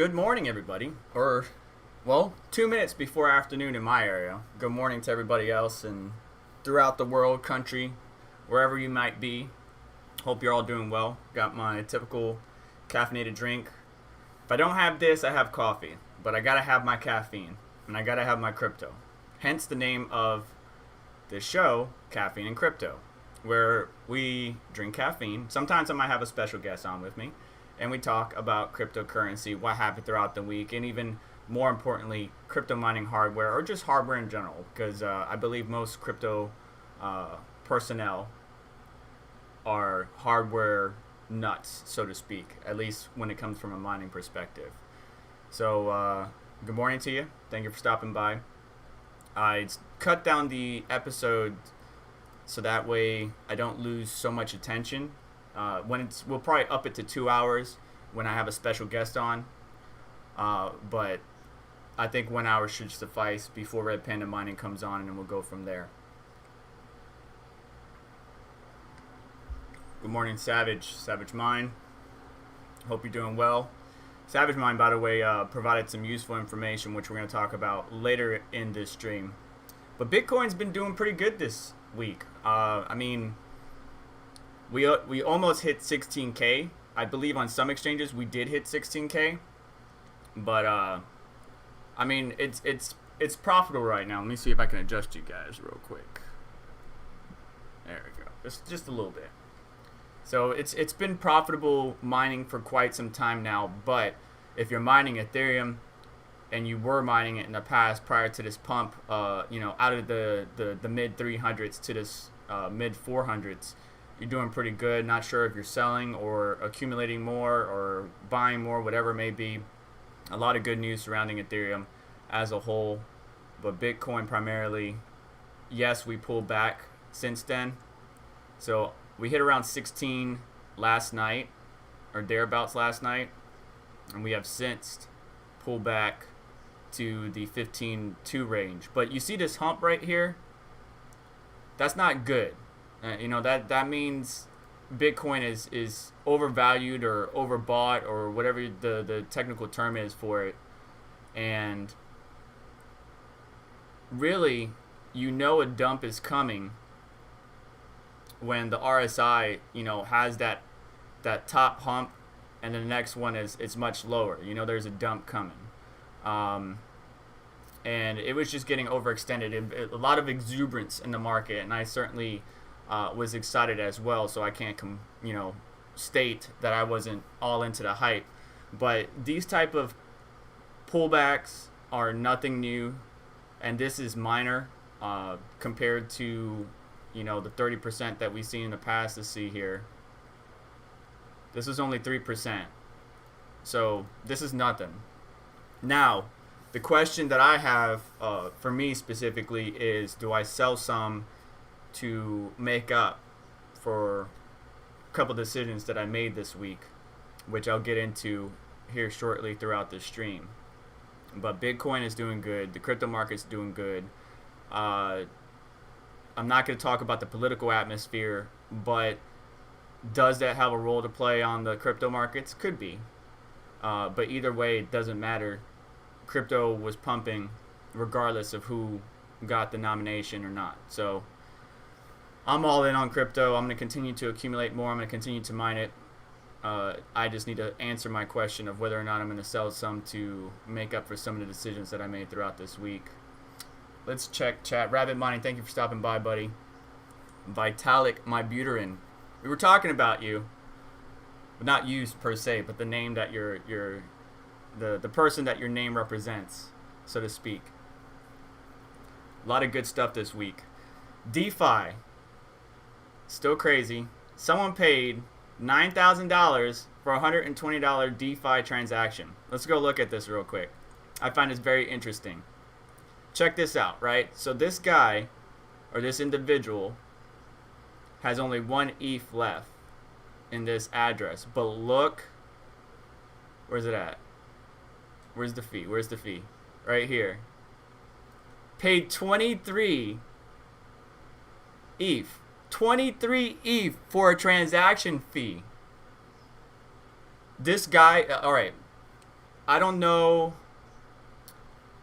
Good morning, everybody. Or, well, 2 minutes before afternoon in my area. Good morning to everybody else and throughout the world, country, wherever you might be. Hope you're all doing well. Got my typical caffeinated drink. If I don't have this, I have coffee. But I gotta have my caffeine. And I gotta have my crypto. Hence the name of this show, Caffeine and Crypto, where we drink caffeine. Sometimes I might have a special guest on with me. And we talk about cryptocurrency, what happened throughout the week, and even more importantly, crypto mining hardware, or just hardware in general, because I believe most crypto personnel are hardware nuts, so to speak, at least when it comes from a mining perspective. So, good morning to you. Thank you for stopping by. I cut down the episode so that way I don't lose so much attention. We'll probably up it to 2 hours when I have a special guest on. But I think 1 hour should suffice before Red Panda Mining comes on, and then we'll go from there. Good morning, Savage Mine. Hope you're doing well. Savage Mine, by the way, provided some useful information, which we're going to talk about later in this stream. But Bitcoin's been doing pretty good this week. We almost hit 16K. I believe on some exchanges we did hit 16K. But it's profitable right now. Let me see if I can adjust you guys real quick. There we go. Just a little bit. So it's been profitable mining for quite some time now, but if you're mining Ethereum and you were mining it in the past prior to this pump, out of the mid 300s to this mid 400s, you're doing pretty good. Not sure if you're selling or accumulating more or buying more, whatever it may be. A lot of good news surrounding Ethereum as a whole, but Bitcoin primarily, yes, we pulled back since then. So we hit around 16 last night, or thereabouts last night, and we have since pulled back to the 15.2 range. But you see this hump right here? That's not good. That means Bitcoin is overvalued or overbought or whatever the technical term is for it. And really, a dump is coming when the RSI, has that top hump, and the next one is much lower. There's a dump coming. And it was just getting overextended. A lot of exuberance in the market, and I certainly was excited as well, so I can't state that I wasn't all into the hype. But these type of pullbacks are nothing new, and this is minor compared to the 30% that we've seen in the past. Let's see here. This is only 3%, so this is nothing. Now, the question that I have for me specifically is, do I sell some to make up for a couple decisions that I made this week, which I'll get into here shortly throughout the stream. But Bitcoin is doing good. The crypto market's doing good. I'm not going to talk about the political atmosphere, but does that have a role to play on the crypto markets? Could be. But either way, it doesn't matter. Crypto was pumping regardless of who got the nomination or not. So I'm all in on crypto. I'm going to continue to accumulate more. I'm going to continue to mine it. I just need to answer my question of whether or not I'm going to sell some to make up for some of the decisions that I made throughout this week. Let's check chat. Rabbit Mining, thank you for stopping by, buddy. Vitalik, my buterin. We were talking about you. But not you per se, but the name that the person that your name represents, so to speak. A lot of good stuff this week. DeFi. Still crazy. Someone paid $9,000 for a $120 DeFi transaction. Let's go look at this real quick. I find this very interesting. Check this out, right? So this guy, or this individual, has only one ETH left in this address. But look, where's it at? Where's the fee? Where's the fee? Right here. Paid 23 ETH. 23 ETH for a transaction fee. This guy, all right, I don't know.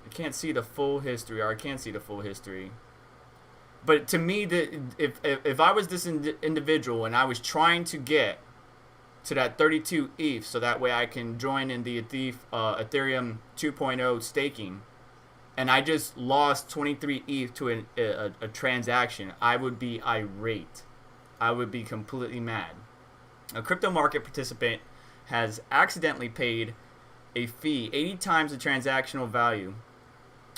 I can't see the full history, or I can't see the full history. But to me, if I was this individual and I was trying to get to that 32 ETH, so that way I can join in the Ethereum 2.0 staking, and I just lost 23 ETH to a transaction, I would be irate. I would be completely mad. A crypto market participant has accidentally paid a fee 80 times the transactional value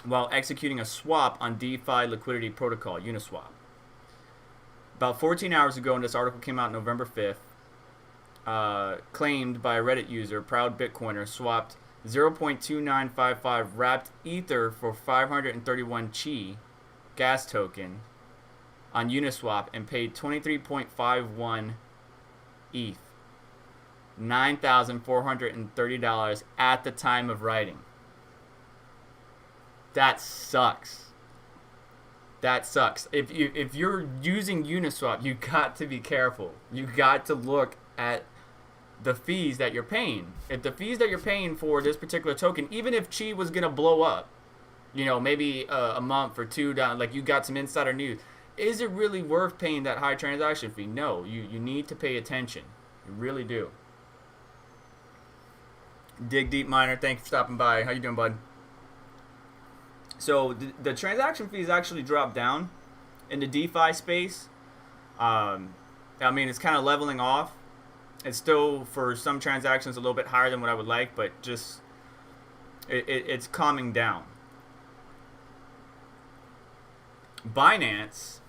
while executing a swap on DeFi liquidity protocol, Uniswap. About 14 hours ago, and this article came out November 5th, claimed by a Reddit user, Proud Bitcoiner, swapped 0.2955 wrapped Ether for 531 Chi gas token on Uniswap and paid 23.51 ETH, $9,430 at the time of writing. That sucks. That sucks. If you're using Uniswap, you got to be careful. You got to look at the fees that you're paying. If the fees that you're paying for this particular token, even if Chi was gonna blow up, you know, maybe a month or two down, like you got some insider news, is it really worth paying that high transaction fee? No, you need to pay attention. You really do. Dig Deep Miner, thank you for stopping by. How you doing, bud? So the transaction fees actually dropped down in the DeFi space. I mean, it's kind of leveling off. It's still, for some transactions, a little bit higher than what I would like, but just it's calming down. Binance,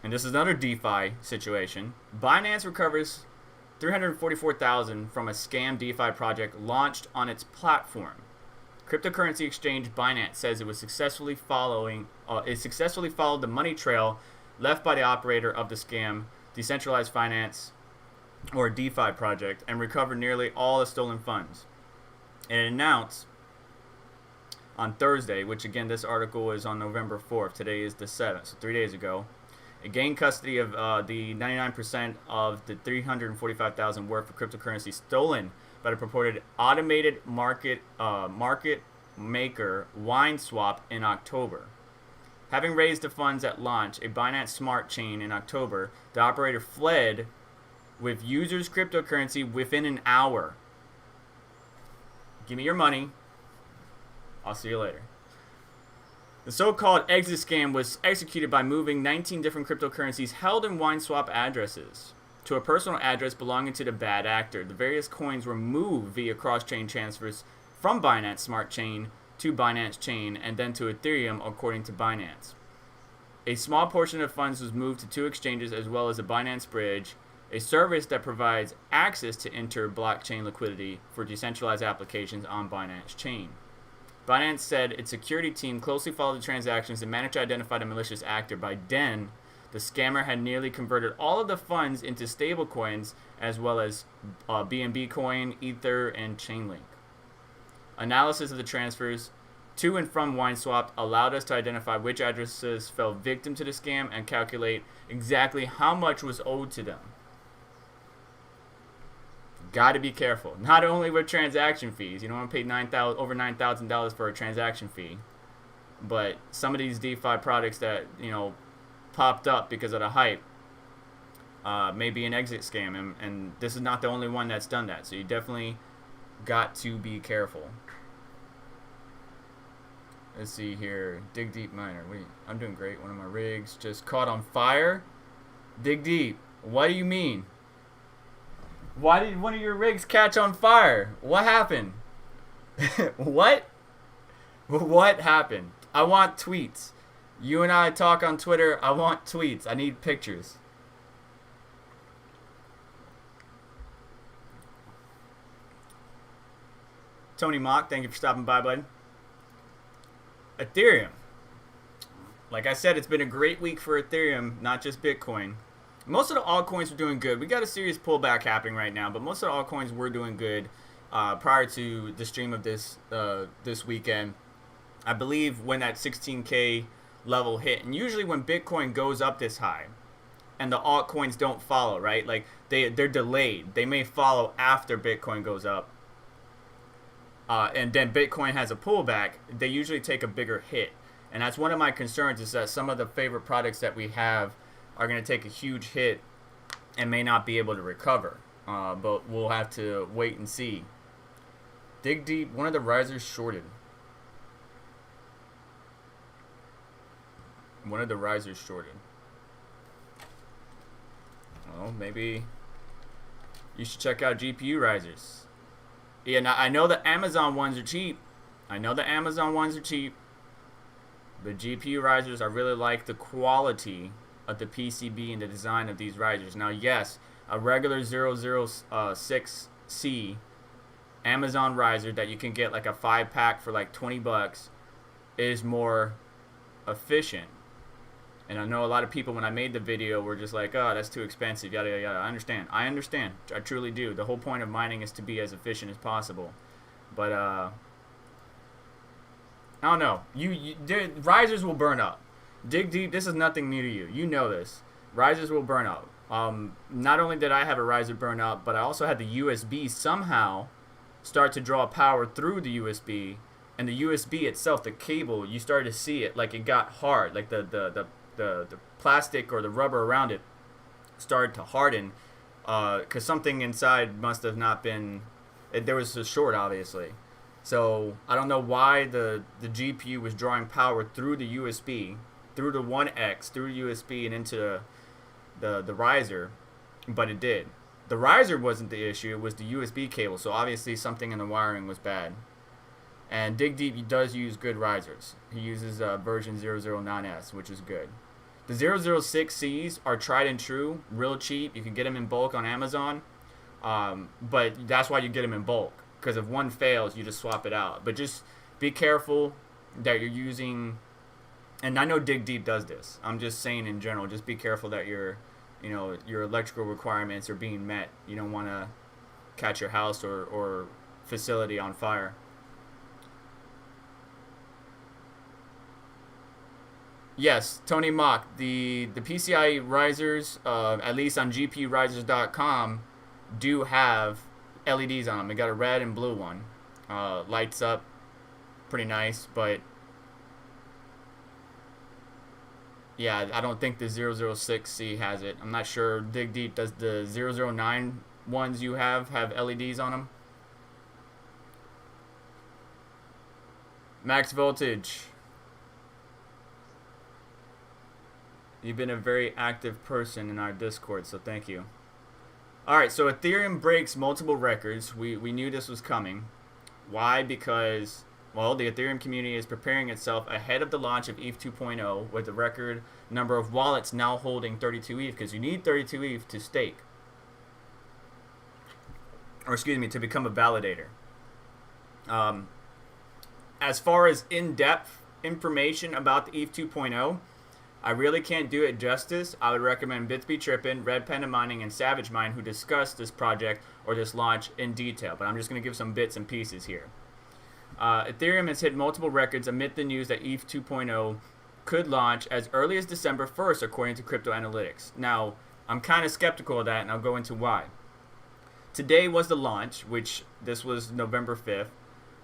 and this is another DeFi situation, Binance recovers $344,000 from a scam DeFi project launched on its platform. Cryptocurrency exchange Binance says it successfully followed the money trail left by the operator of the scam decentralized finance or DeFi project and recovered nearly all the stolen funds. And it announced on Thursday, which again this article is on November 4th, today is the 7th, so 3 days ago, it gained custody of the 99% of the $345,000 worth of cryptocurrency stolen by the purported automated market maker WineSwap in October. Having raised the funds at launch, a Binance Smart Chain in October, the operator fled with users' cryptocurrency within an hour. Give me your money. I'll see you later. The so-called exit scam was executed by moving 19 different cryptocurrencies held in WineSwap addresses to a personal address belonging to the bad actor. The various coins were moved via cross-chain transfers from Binance Smart Chain to Binance Chain and then to Ethereum, according to Binance. A small portion of funds was moved to two exchanges as well as a Binance Bridge, a service that provides access to inter-blockchain liquidity for decentralized applications on Binance Chain. Binance said its security team closely followed the transactions and managed to identify the malicious actor. By then, the scammer had nearly converted all of the funds into stablecoins as well as BNB Coin, Ether, and Chainlink. Analysis of the transfers to and from WineSwap allowed us to identify which addresses fell victim to the scam and calculate exactly how much was owed to them. Got to be careful. Not only with transaction fees, you don't want to pay over $9,000 for a transaction fee, but some of these DeFi products that popped up because of the hype may be an exit scam, and this is not the only one that's done that. So you definitely got to be careful. Let's see here. Dig Deep Miner. I'm doing great. One of my rigs just caught on fire. Dig Deep. What do you mean? Why did one of your rigs catch on fire? What happened? What? What happened? I want tweets. You and I talk on Twitter. I want tweets. I need pictures. Tony Mock, thank you for stopping by, bud. Ethereum. Like I said, it's been a great week for Ethereum, not just Bitcoin. Most of the altcoins were doing good. We got a serious pullback happening right now, but most of the altcoins were doing good prior to the stream of this weekend. I believe when that 16K level hit, and usually when Bitcoin goes up this high and the altcoins don't follow, right? Like they're delayed. They may follow after Bitcoin goes up. and then Bitcoin has a pullback, they usually take a bigger hit. And that's one of my concerns, is that some of the favorite products that we have are going to take a huge hit and may not be able to recover. But we'll have to wait and see. Dig deep. One of the risers shorted. One of the risers shorted. Oh, maybe you should check out GPU risers. Yeah, now I know the Amazon ones are cheap. I know the Amazon ones are cheap. But GPU risers, I really like the quality of the PCB and the design of these risers. Now, yes, a regular 006C Amazon riser that you can get like a 5-pack for like 20 bucks is more efficient. And I know a lot of people, when I made the video, were just like, oh, that's too expensive, yada, yada, yada. I understand. I truly do. The whole point of mining is to be as efficient as possible. But, I don't know. Risers will burn up. Dig deep. This is nothing new to you. You know this. Risers will burn up. Not only did I have a riser burn up, but I also had the USB somehow start to draw power through the USB. And the USB itself, the cable, you started to see it, like it got hard. Like the plastic or the rubber around it started to harden, because something inside must have not been, there was a short, obviously. So I don't know why the GPU was drawing power through the USB, through the 1X, through USB and into the riser, but it did. The riser wasn't the issue, it was the USB cable, so obviously something in the wiring was bad. And Dig Deep does use good risers. He uses version 009S, which is good. The 006Cs are tried and true, real cheap. You can get them in bulk on Amazon, but that's why you get them in bulk. Because if one fails, you just swap it out. But just be careful that you're using, and I know Dig Deep does this. I'm just saying in general, just be careful that your electrical requirements are being met. You don't want to catch your house or facility on fire. Yes, Tony Mock, the PCIe risers, at least on GPUrisers.com, do have LEDs on them. They got a red and blue one. Lights up pretty nice, but yeah, I don't think the 006C has it. I'm not sure. Dig Deep, does the 009 ones you have LEDs on them? Max Voltage. You've been a very active person in our Discord, so thank you. Alright, so Ethereum breaks multiple records. We knew this was coming. Why? Because, well, the Ethereum community is preparing itself ahead of the launch of ETH 2.0 with a record number of wallets now holding 32 ETH, because you need 32 ETH to stake. Or excuse me, to become a validator. As far as in-depth information about the ETH 2.0, I really can't do it justice. I would recommend Bitsby Trippin, Red Panda Mining, and Savage Mine, who discussed this project or this launch in detail. But I'm just going to give some bits and pieces here. Ethereum has hit multiple records amid the news that ETH 2.0 could launch as early as December 1st, according to Crypto Analytics. Now, I'm kind of skeptical of that, and I'll go into why. Today was the launch, which this was November 5th,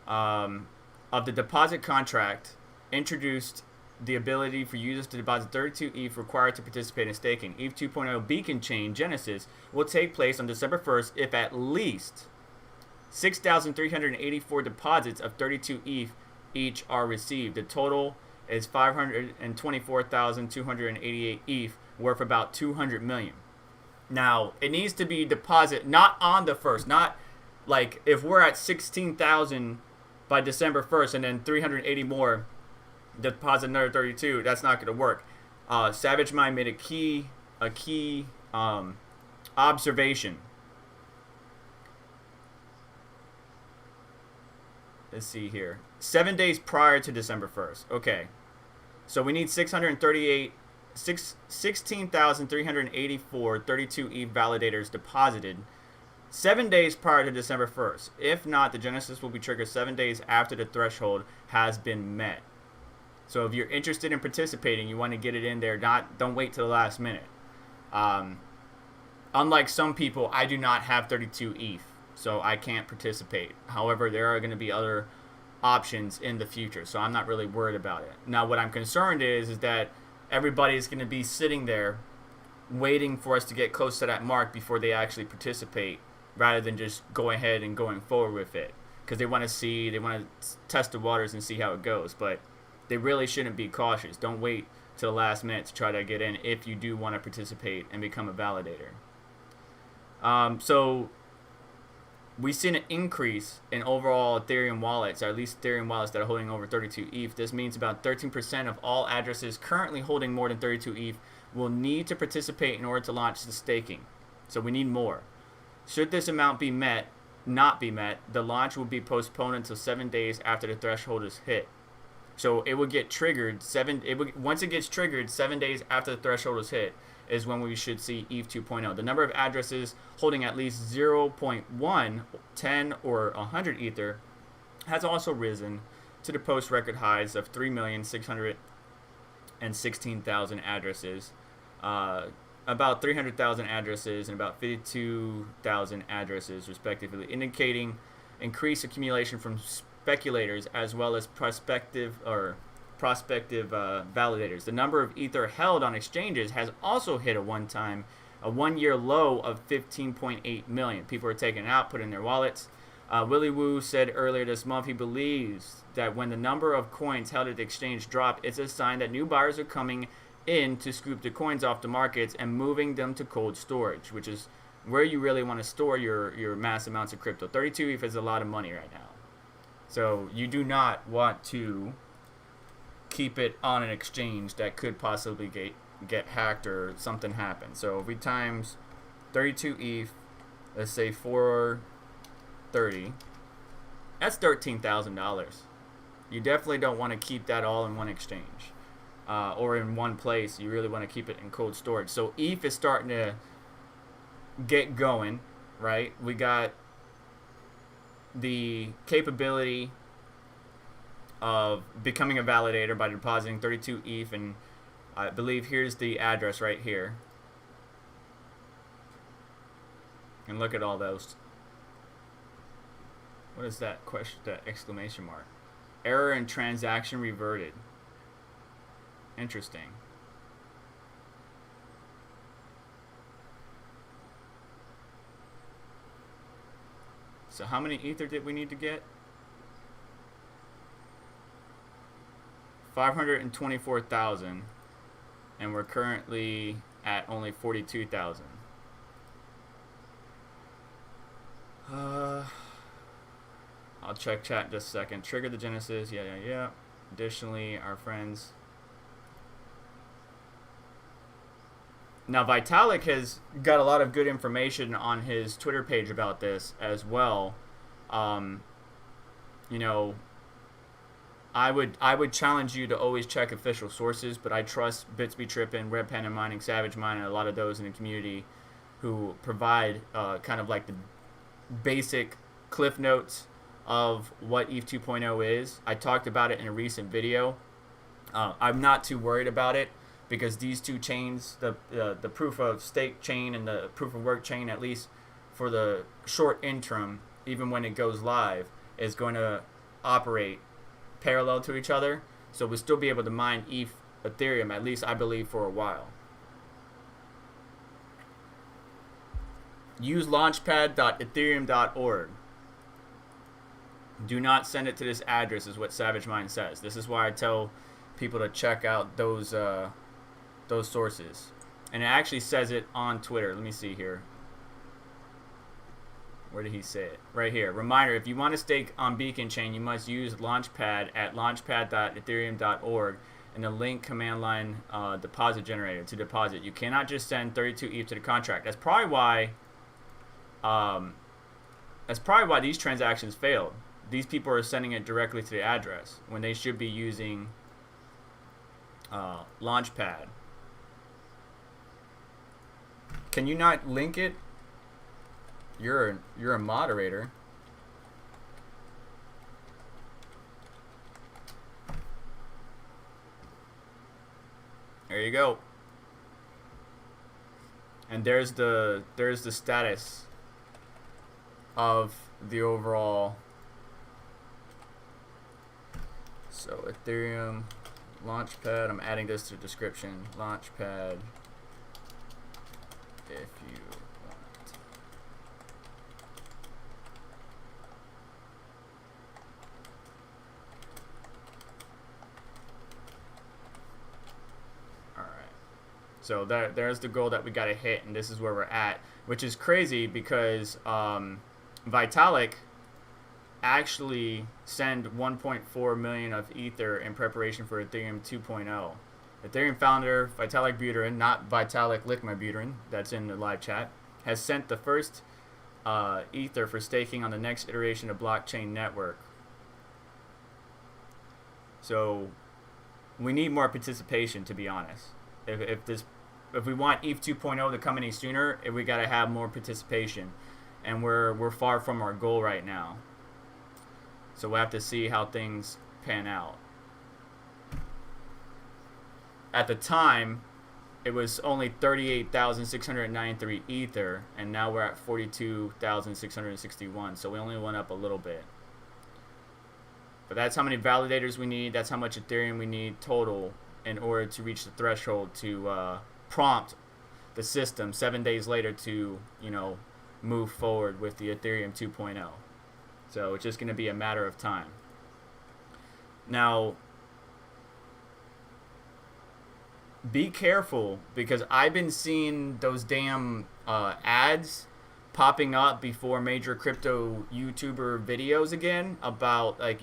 of the deposit contract introduced the ability for users to deposit 32 ETH required to participate in staking. ETH 2.0 Beacon Chain Genesis will take place on December 1st if at least 6,384 deposits of 32 ETH each are received. The total is 524,288 ETH, worth about 200 million. Now, it needs to be deposit not on the 1st, not like if we're at 16,000 by December 1st and then 380 more deposit another 32, that's not going to work. Savage Mind made a key observation. Let's see here. 7 days prior to December 1st. Okay. So we need 16,384 32 ETH validators deposited 7 days prior to December 1st. If not, the Genesis will be triggered 7 days after the threshold has been met. So if you're interested in participating, you want to get it in there. Don't wait till the last minute. Unlike some people, I do not have 32 ETH. so I can't participate. However, there are going to be other options in the future, so I'm not really worried about it. Now, what I'm concerned is that everybody's going to be sitting there waiting for us to get close to that mark before they actually participate, rather than just go ahead and going forward with it, because they want to test the waters and see how it goes. But they really shouldn't be cautious. Don't wait till the last minute to try to get in if you do want to participate and become a validator. So we've seen an increase in overall Ethereum wallets, or at least Ethereum wallets that are holding over 32 ETH. This means about 13% of all addresses currently holding more than 32 ETH will need to participate in order to launch the staking. So we need more. Should this amount not be met, the launch will be postponed until 7 days after the threshold is hit. So it would get triggered once it gets triggered 7 days after the threshold is hit is when we should see ETH 2.0. The number of addresses holding at least 0.1, 10, or 100 Ether has also risen to the post-record highs of 3,616,000 addresses, about 300,000 addresses, and about 52,000 addresses, respectively, indicating increased accumulation from speculators as well as prospective validators. The number of Ether held on exchanges has also hit a one-year low of 15.8 million. People are taking it out, putting in their wallets. Willy Woo said earlier this month he believes that when the number of coins held at the exchange drop, it's a sign that new buyers are coming in to scoop the coins off the markets and moving them to cold storage, which is where you really want to store your mass amounts of crypto. 32 ETH is a lot of money right now. So you do not want to keep it on an exchange that could possibly get hacked or something happen. So if we times 32 ETH, let's say 430, that's $13,000. You definitely don't want to keep that all in one exchange or in one place. You really want to keep it in cold storage. So ETH is starting to get going, right? We got the capability of becoming a validator by depositing 32 ETH, and I believe here's the address right here. And look at all those. What is that question? That exclamation mark? Error in transaction reverted. Interesting. So how many Ether did we need to get? 524,000, and we're currently at only 42,000. I'll check chat in just a second. Trigger the Genesis. Yeah. Additionally, our friends. Now, Vitalik has got a lot of good information on his Twitter page about this as well. You know, I would challenge you to always check official sources, but I trust Bitsby Trippin, Red Panda Mining, Savage Mine, and a lot of those in the community who provide kind of like the basic cliff notes of what ETH 2.0 is. I talked about it in a recent video. I'm not too worried about it because these two chains, the proof of stake chain and the proof of work chain, at least for the short interim, even when it goes live, is going to operate parallel to each other. So we'll still be able to mine Ethereum, at least I believe, for a while. Use launchpad.ethereum.org. Do not send it to this address, is what Savage Mind says. This is why I tell people to check out those sources. And it actually says it on Twitter. Let me see here. Where did he say it? Right here. Reminder, if you want to stake on Beacon Chain, you must use Launchpad at launchpad.ethereum.org and the link command line deposit generator to deposit. You cannot just send 32 ETH to the contract. That's probably why these transactions failed. These people are sending it directly to the address when they should be using Launchpad. Can you not link it? You're a moderator. There you go. And there's the status of the overall. So Ethereum Launchpad, I'm adding this to the description. Launchpad, if you want. Alright. So there's the goal that we got to hit, and this is where we're at, which is crazy because Vitalik actually send 1.4 million of Ether in preparation for Ethereum 2.0. Ethereum founder Vitalik Buterin, not Vitalik Buterin, that's in the live chat, has sent the first Ether for staking on the next iteration of blockchain network. So we need more participation, to be honest. If we want ETH 2.0 to come any sooner, we got to have more participation, and we're far from our goal right now. So we'll have to see how things pan out. At the time, it was only 38,693 Ether, and now we're at 42,661. So we only went up a little bit. But that's how many validators we need. That's how much Ethereum we need total in order to reach the threshold to prompt the system 7 days later to, move forward with the Ethereum 2.0. So it's just going to be a matter of time. Now, be careful, because I've been seeing those damn ads popping up before major crypto YouTuber videos again about, like,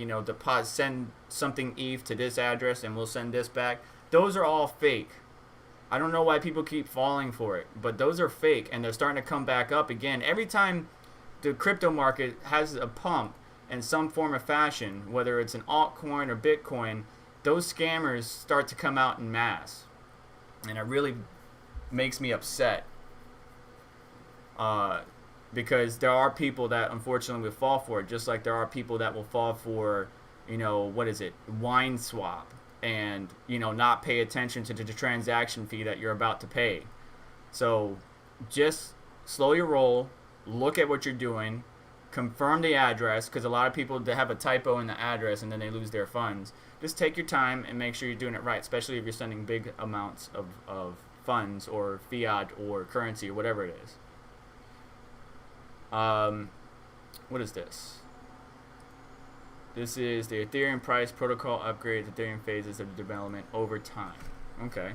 send something ETH to this address and we'll send this back. Those are all fake. I don't know why people keep falling for it, but those are fake, and they're starting to come back up again. Every time the crypto market has a pump in some form or fashion, whether it's an altcoin or Bitcoin, those scammers start to come out in mass. And it really makes me upset. Because there are people that unfortunately will fall for it, just like there are people that will fall for, wine swap, and, not pay attention to the transaction fee that you're about to pay. So just slow your roll. Look at what you're doing, confirm the address, because a lot of people, they have a typo in the address and then they lose their funds. Just take your time and make sure you're doing it right, especially if you're sending big amounts of funds or fiat or currency or whatever it is. What is this? This is the Ethereum price protocol upgrade, Ethereum phases of development over time. Okay.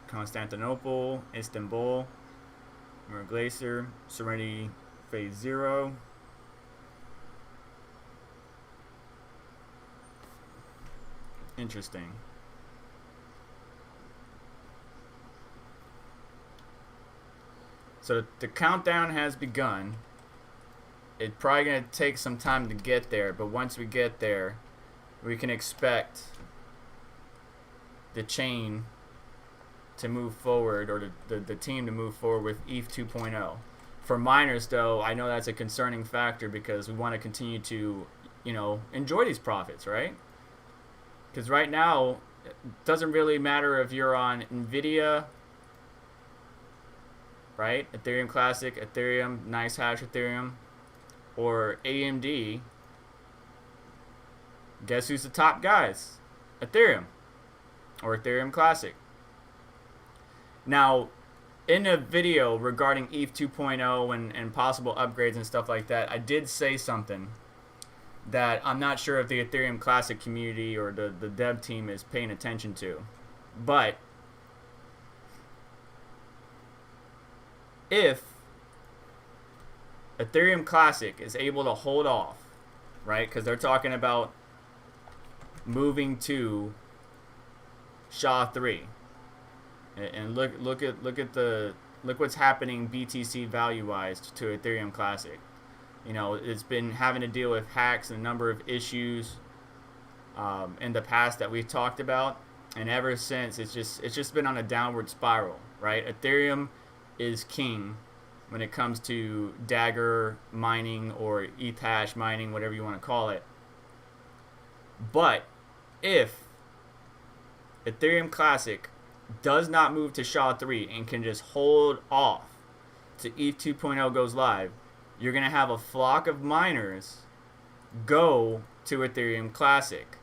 Constantinople, Istanbul, Mirror Glacier, Serenity Phase 0. Interesting. So the countdown has begun. It's probably going to take some time to get there, but once we get there, we can expect the chain to move forward, or the team to move forward with ETH 2.0. For miners, though, I know that's a concerning factor, because we want to continue to, enjoy these profits, right? Because right now, it doesn't really matter if you're on Nvidia, right? Ethereum Classic, Ethereum, Nice Hash Ethereum, or AMD. Guess who's the top guys? Ethereum, or Ethereum Classic. Now, in a video regarding ETH 2.0 and possible upgrades and stuff like that, I did say something that I'm not sure if the Ethereum Classic community or the dev team is paying attention to. But if Ethereum Classic is able to hold off, right? Because they're talking about moving to SHA-3. And look what's happening BTC value wise to Ethereum Classic. It's been having to deal with hacks and a number of issues in the past that we've talked about, and ever since it's just been on a downward spiral, right? Ethereum is king when it comes to Dagger mining or ETH hash mining, whatever you want to call it. But if Ethereum Classic does not move to SHA-3 and can just hold off to ETH 2.0 goes live, you're going to have a flock of miners go to Ethereum Classic.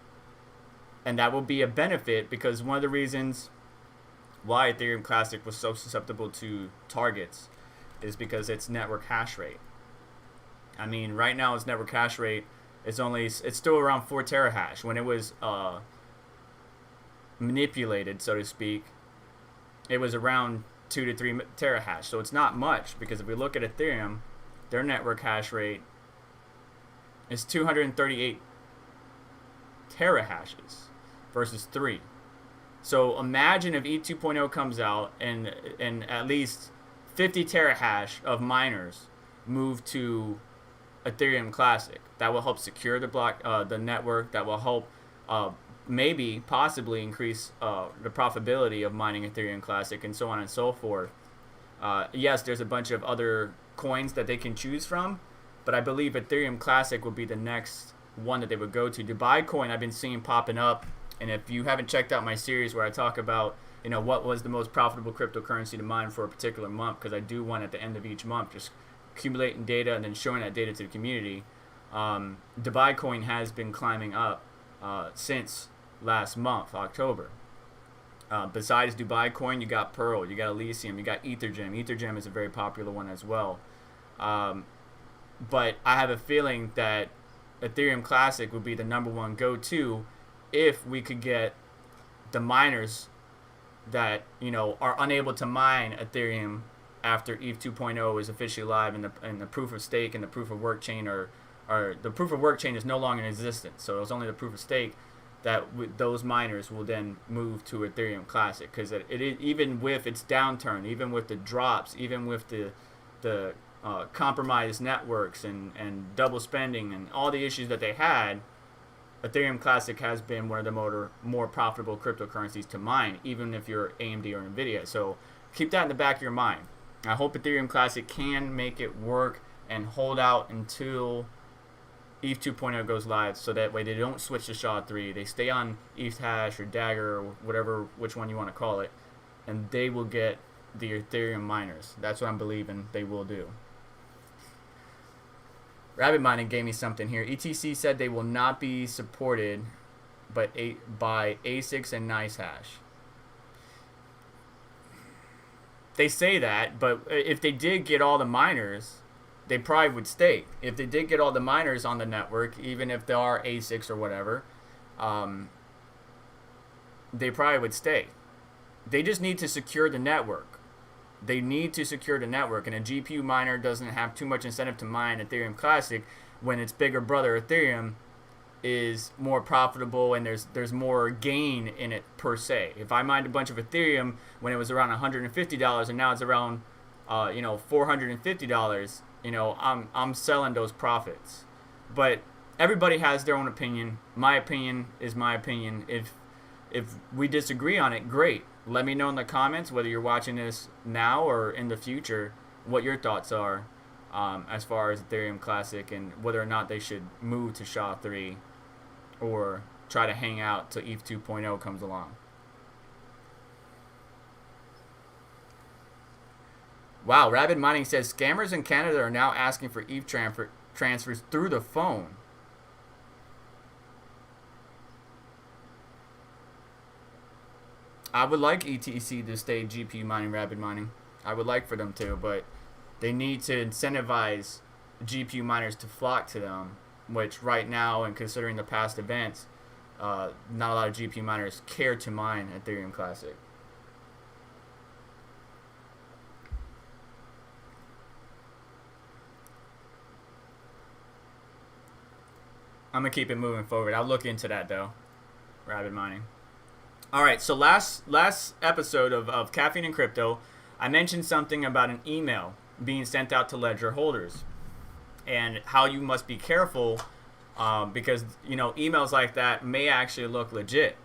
And that will be a benefit, because one of the reasons why Ethereum Classic was so susceptible to targets is because its network hash rate. I mean, right now its network hash rate is it's still around 4 terahash. When it was manipulated, so to speak, it was around 2 to 3 terahash. So it's not much, because if we look at Ethereum, their network hash rate is 238 terahashes versus 3. So imagine if ETH 2.0 comes out and at least 50 terahash of miners move to Ethereum Classic. That will help secure the network. That will help possibly increase the profitability of mining Ethereum Classic, and so on and so forth. Yes, there's a bunch of other coins that they can choose from, but I believe Ethereum Classic will be the next one that they would go to. Dubai coin I've been seeing popping up, and if you haven't checked out my series where I talk about what was the most profitable cryptocurrency to mine for a particular month, because I do one at the end of each month, just accumulating data and then showing that data to the community. Dubai coin has been climbing up since last month, October. Besides Dubai coin, you got Pearl, you got Elysium, you got Ethergem. Ethergem is a very popular one as well. But I have a feeling that Ethereum Classic would be the #1 go-to if we could get the miners that are unable to mine Ethereum after ETH 2.0 is officially live, and the proof of stake and the proof of work chain are the proof of work chain is no longer in existence. So it's only the proof of stake that those miners will then move to Ethereum Classic, because even with its downturn, even with the drops, even with the compromised networks and double spending and all the issues that they had, Ethereum Classic has been one of the more profitable cryptocurrencies to mine, even if you're AMD or Nvidia. So keep that in the back of your mind. I hope Ethereum Classic can make it work and hold out until ETH 2.0 goes live, so that way they don't switch to SHA-3. They stay on ETH Hash or Dagger or whatever, which one you want to call it, and they will get the Ethereum miners. That's what I'm believing they will do. Rabbit Mining gave me something here. ETC said they will not be supported by ASICs and NiceHash. They say that, but if they did get all the miners, they probably would stay. If they did get all the miners on the network, even if there are ASICs or whatever, they probably would stay. They just need to secure the network. They need to secure the network, and a GPU miner doesn't have too much incentive to mine Ethereum Classic when its bigger brother Ethereum is more profitable and there's more gain in it per se. If I mined a bunch of Ethereum when it was around $150 and now it's around $450, I'm selling those profits. But everybody has their own opinion. My opinion is my opinion. If we disagree on it, great. Let me know in the comments, whether you're watching this now or in the future, what your thoughts are as far as Ethereum Classic, and whether or not they should move to SHA-3 or try to hang out till ETH 2.0 comes along. Wow, Rabbit Mining says scammers in Canada are now asking for ETH transfers through the phone. I would like ETC to stay GPU mining, Rabbit Mining. I would like for them to, but they need to incentivize GPU miners to flock to them, which right now, and considering the past events, not a lot of GPU miners care to mine Ethereum Classic. I'm going to keep it moving forward. I'll look into that, though. Rabbit Mining. All right, so last episode of Caffeine and Crypto, I mentioned something about an email being sent out to Ledger holders and how you must be careful because, emails like that may actually look legit.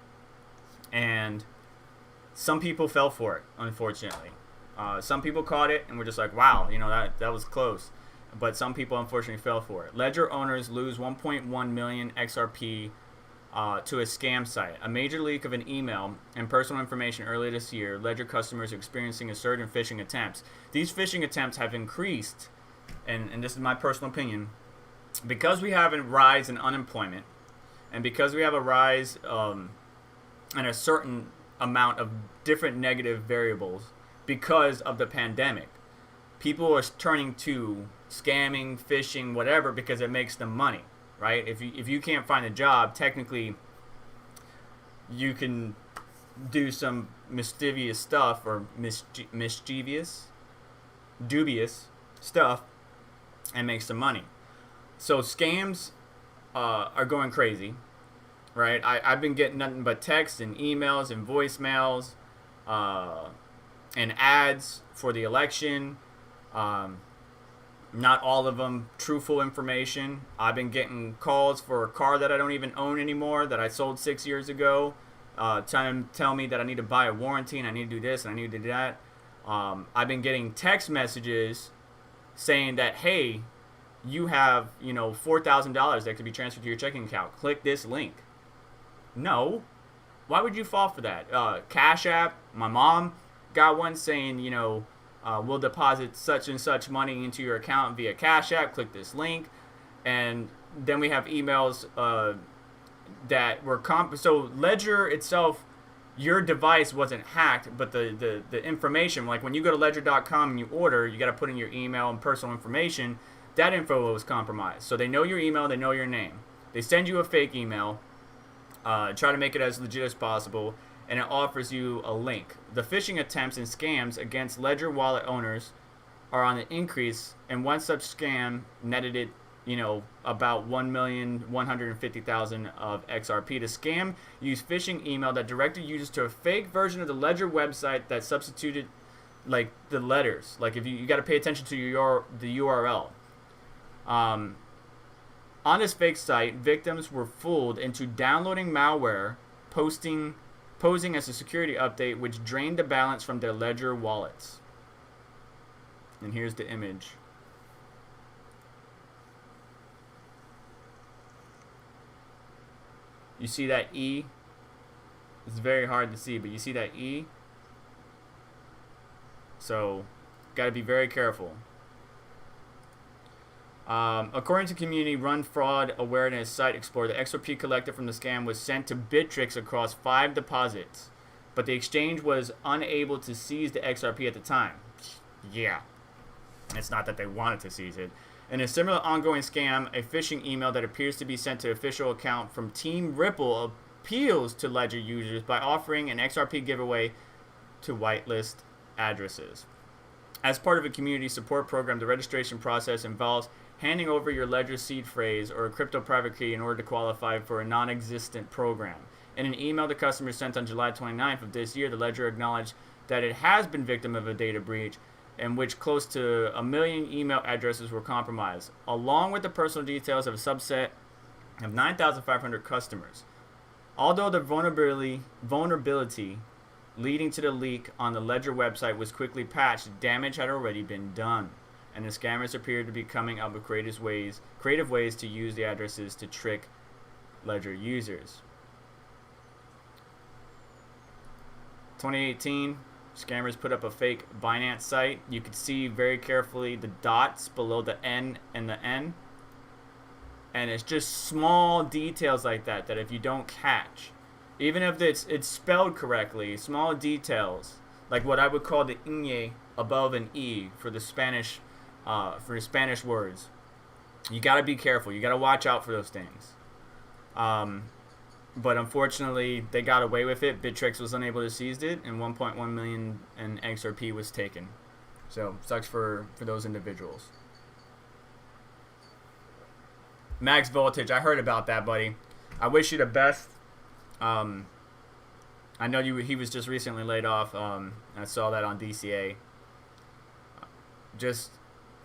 And some people fell for it, unfortunately. Some people caught it and were just like, wow, that was close. But some people unfortunately fell for it. Ledger owners lose 1.1 million XRP to a scam site. A major leak of an email and personal information earlier this year, Ledger customers are experiencing a surge in phishing attempts. These phishing attempts have increased, and this is my personal opinion, because we have a rise in unemployment, and because we have a rise and a certain amount of different negative variables because of the pandemic. People are turning to scamming, phishing, whatever, because it makes them money, right? If you can't find a job, technically you can do some mischievous stuff, or dubious stuff, and make some money. So scams are going crazy, right? I've been getting nothing but texts and emails and voicemails and ads for the election. Not all of them truthful information. I've been getting calls for a car that I don't even own anymore, that I sold 6 years ago, trying to tell me that I need to buy a warranty and I need to do this and I need to do that. I've been getting text messages saying that, hey, you have, $4,000 that could be transferred to your checking account. Click this link. No. Why would you fall for that? Cash App, my mom got one saying, we'll deposit such and such money into your account via Cash App. Click this link. And then we have emails that were so Ledger itself, your device wasn't hacked, but the information, like when you go to ledger.com and you order, you got to put in your email and personal information. That info was compromised. So they know your email, they know your name. They send you a fake email, try to make it as legit as possible, and it offers you a link. The phishing attempts and scams against Ledger wallet owners are on the increase, and one such scam netted it, about 1,150,000 of XRP. The scam used phishing email that directed users to a fake version of the Ledger website that substituted, like, the letters. Like, if you got to pay attention to the URL. On this fake site, victims were fooled into downloading malware, posing as a security update, which drained the balance from their Ledger wallets. And here's the image. You see that E? It's very hard to see, but you see that E? So, got to be very careful. According to community-run fraud awareness site Explorer, the XRP collected from the scam was sent to Bittrex across 5 deposits, but the exchange was unable to seize the XRP at the time. Yeah, it's not that they wanted to seize it. In a similar ongoing scam, a phishing email that appears to be sent to official account from Team Ripple appeals to Ledger users by offering an XRP giveaway to whitelist addresses. As part of a community support program, the registration process involves handing over your Ledger seed phrase or a crypto private key in order to qualify for a non-existent program. In an email the customer sent on July 29th of this year, the Ledger acknowledged that it has been victim of a data breach in which close to 1 million email addresses were compromised, along with the personal details of a subset of 9,500 customers. Although the vulnerability leading to the leak on the Ledger website was quickly patched, damage had already been done, and the scammers appeared to be coming up with creative ways to use the addresses to trick Ledger users. 2018, scammers put up a fake Binance site. You could see very carefully the dots below the N and the N. And it's just small details like that if you don't catch, even if it's spelled correctly, small details, like what I would call the ñ above an E for the Spanish words. You got to be careful. You got to watch out for those things. But unfortunately, they got away with it. Bittrex was unable to seize it, and 1.1 million in XRP was taken. So, sucks for those individuals. Max Voltage, I heard about that, buddy. I wish you the best. I know he was just recently laid off. I saw that on DCA. Just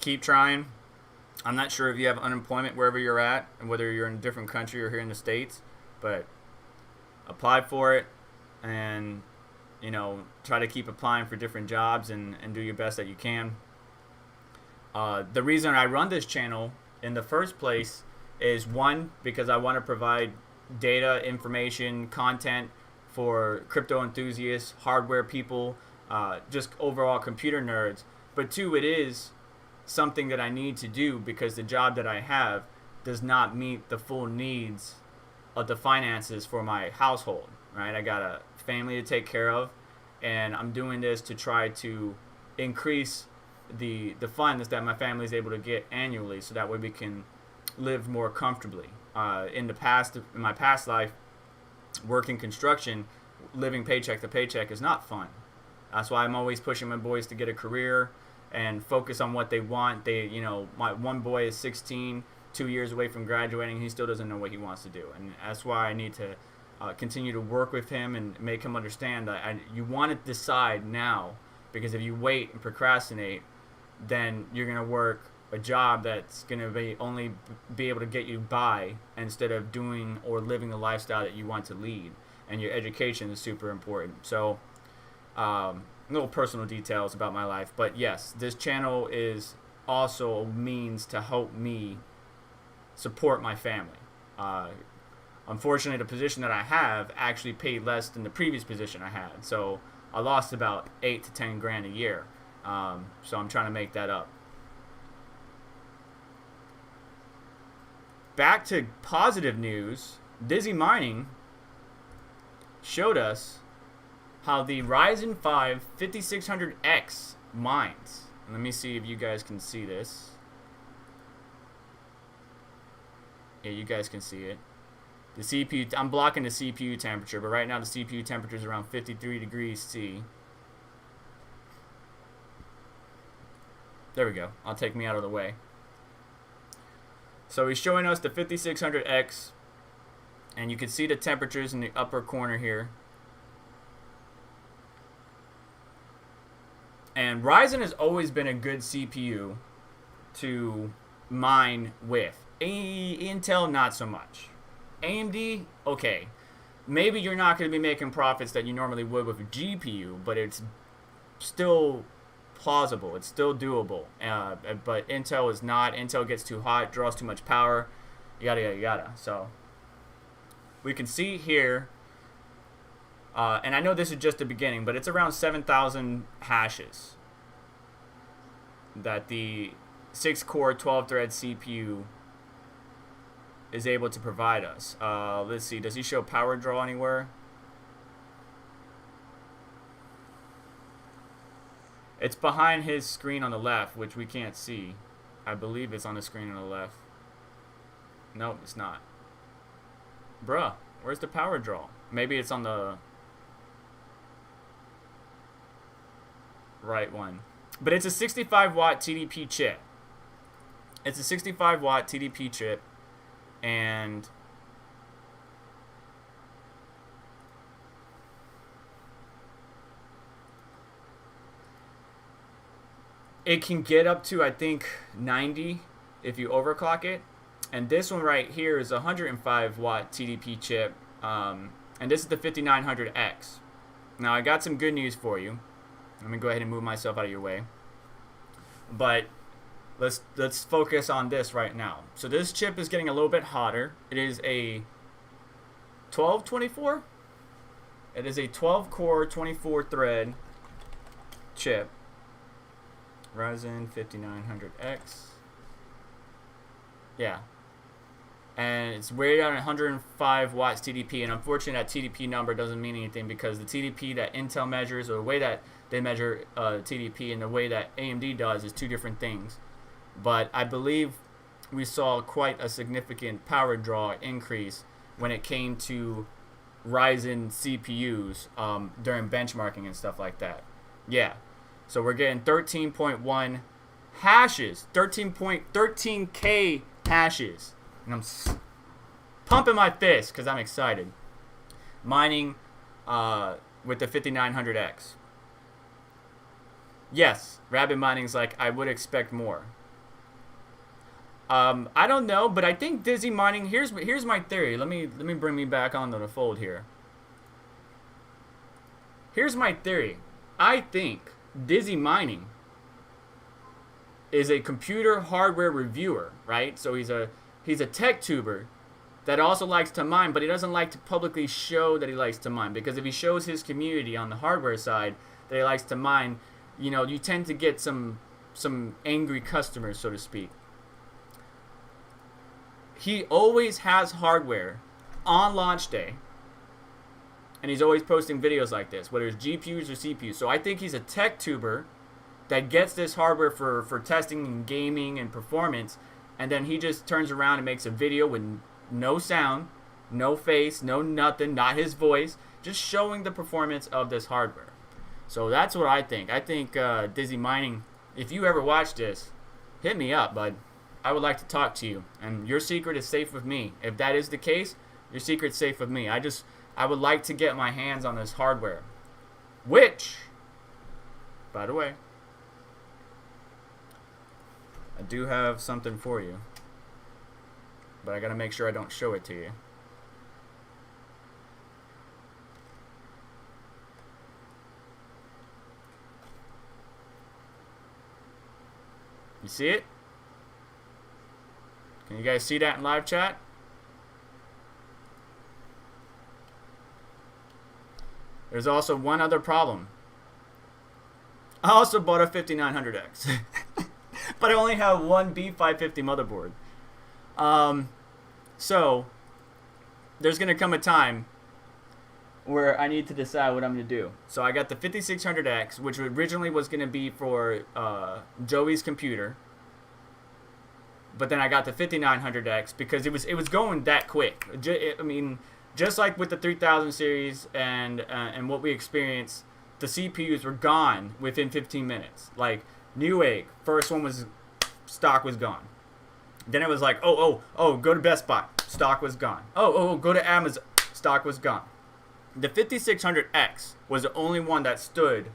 keep trying. I'm not sure if you have unemployment wherever you're at, and whether you're in a different country or here in the States, but apply for it, and try to keep applying for different jobs and do your best that you can. The reason I run this channel in the first place is, one, because I want to provide data, information, content for crypto enthusiasts, hardware people, just overall computer nerds. But two, it is something that I need to do because the job that I have does not meet the full needs of the finances for my household, right? I got a family to take care of, and I'm doing this to try to increase the funds that my family is able to get annually, so that way we can live more comfortably. In my past life, working construction, living paycheck to paycheck is not fun. That's why I'm always pushing my boys to get a career and focus on what they want. My one boy is 16, 2 years away from graduating. He still doesn't know what he wants to do, and that's why I need to continue to work with him and make him understand that you want to decide now, because if you wait and procrastinate, then you're going to work a job that's going to only be able to get you by instead of doing or living the lifestyle that you want to lead. And your education is super important. So little personal details about my life, but yes, this channel is also a means to help me support my family. Unfortunately, the position that I have actually paid less than the previous position I had, so I lost about 8 to 10 grand a year. So I'm trying to make that up. Back to positive news, Dizzy Mining showed us how the Ryzen 5 5600X mines. Let me see if you guys can see this. Yeah, you guys can see it. The CPU, I'm blocking the CPU temperature, but right now the CPU temperature is around 53 degrees C. There we go. I'll take me out of the way. So he's showing us the 5600X, and you can see the temperatures in the upper corner here. And Ryzen has always been a good CPU to mine with. Intel, not so much. AMD, okay. Maybe you're not going to be making profits that you normally would with a GPU, but it's still plausible. It's still doable. But Intel is not. Intel gets too hot, draws too much power, yada, yada, yada. So we can see here, and I know this is just the beginning, but it's around 7,000 hashes that the 6-core, 12-thread CPU is able to provide us. Let's see. Does he show power draw anywhere? It's behind his screen on the left, which we can't see. I believe it's on the screen on the left. No, it's not. Bruh, where's the power draw? Maybe it's on the right one. But it's a 65-watt TDP chip. It's a 65-watt TDP chip. And it can get up to, I think, 90 if you overclock it. And this one right here is a 105-watt TDP chip. And this is the 5900X. Now, I got some good news for you. Let me go ahead and move myself out of your way. But let's focus on this right now. So this chip is getting a little bit hotter. It is a 1224. It is a 12-core, 24-thread chip. Ryzen 5900X. Yeah. And it's rated on 105 watts TDP. And unfortunately, that TDP number doesn't mean anything because the TDP that Intel measures, or the way that they measure TDP and the way that AMD does, is two different things. But I believe we saw quite a significant power draw increase when it came to Ryzen CPUs during benchmarking and stuff like that. Yeah. So we're getting 13.1 hashes, 13K hashes. And I'm pumping my fist because I'm excited. Mining with the 5900X. Yes, Rabbit Mining's like, I would expect more. I don't know, but I think Dizzy Mining, here's my theory. Let me bring me back onto the fold here. Here's my theory. I think Dizzy Mining is a computer hardware reviewer, right? So he's a tech tuber that also likes to mine, but he doesn't like to publicly show that he likes to mine, because if he shows his community on the hardware side that he likes to mine, you know, you tend to get some angry customers, so to speak. He always has hardware on launch day, and he's always posting videos like this, whether it's GPUs or CPUs. So I think he's a tech tuber that gets this hardware for testing and gaming and performance, and then he just turns around and makes a video with no sound, no face, no nothing, not his voice, just showing the performance of this hardware. So that's what I think. I think Dizzy Mining, if you ever watch this, hit me up, bud. I would like to talk to you, and your secret is safe with me. If that is the case, your secret's safe with me. I would like to get my hands on this hardware, which, by the way, I do have something for you, but I gotta make sure I don't show it to you. You see it? Can you guys see that in live chat? There's also one other problem. I also bought a 5900X, but I only have one B550 motherboard. So there's gonna come a time where I need to decide what I'm gonna do. So I got the 5600X, which originally was gonna be for Joey's computer, but then I got the 5900X because it was going that quick. I mean, just like with the 3000 series and what we experienced, the CPUs were gone within 15 minutes. Like Newegg, first one was stock was gone. Then it was like, oh, go to Best Buy, stock was gone. Oh, go to Amazon, stock was gone. The 5600X was the only one that stood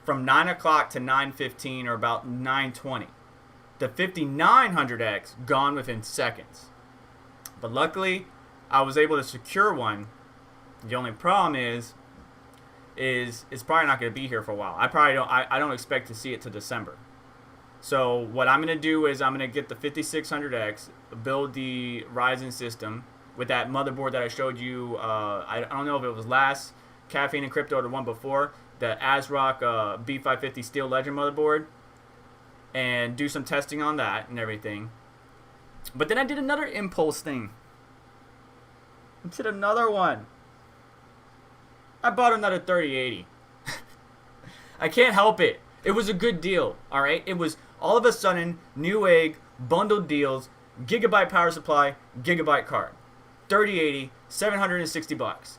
from 9 o'clock to 9:15 or about 9:20. The 5900X gone within seconds. But luckily, I was able to secure one. The only problem is it's probably not going to be here for a while. I don't expect to see it till December. So what I'm going to do is I'm going to get the 5600X, build the Ryzen system with that motherboard that I showed you. I don't know if it was last Caffeine and Crypto or the one before, the ASRock B550 Steel Legend motherboard, and do some testing on that and everything. But then I did another impulse thing. I did another one. I bought another 3080. I can't help it. It was a good deal, all right? It was all of a sudden Newegg bundled deals, Gigabyte power supply, Gigabyte card, 3080, $760.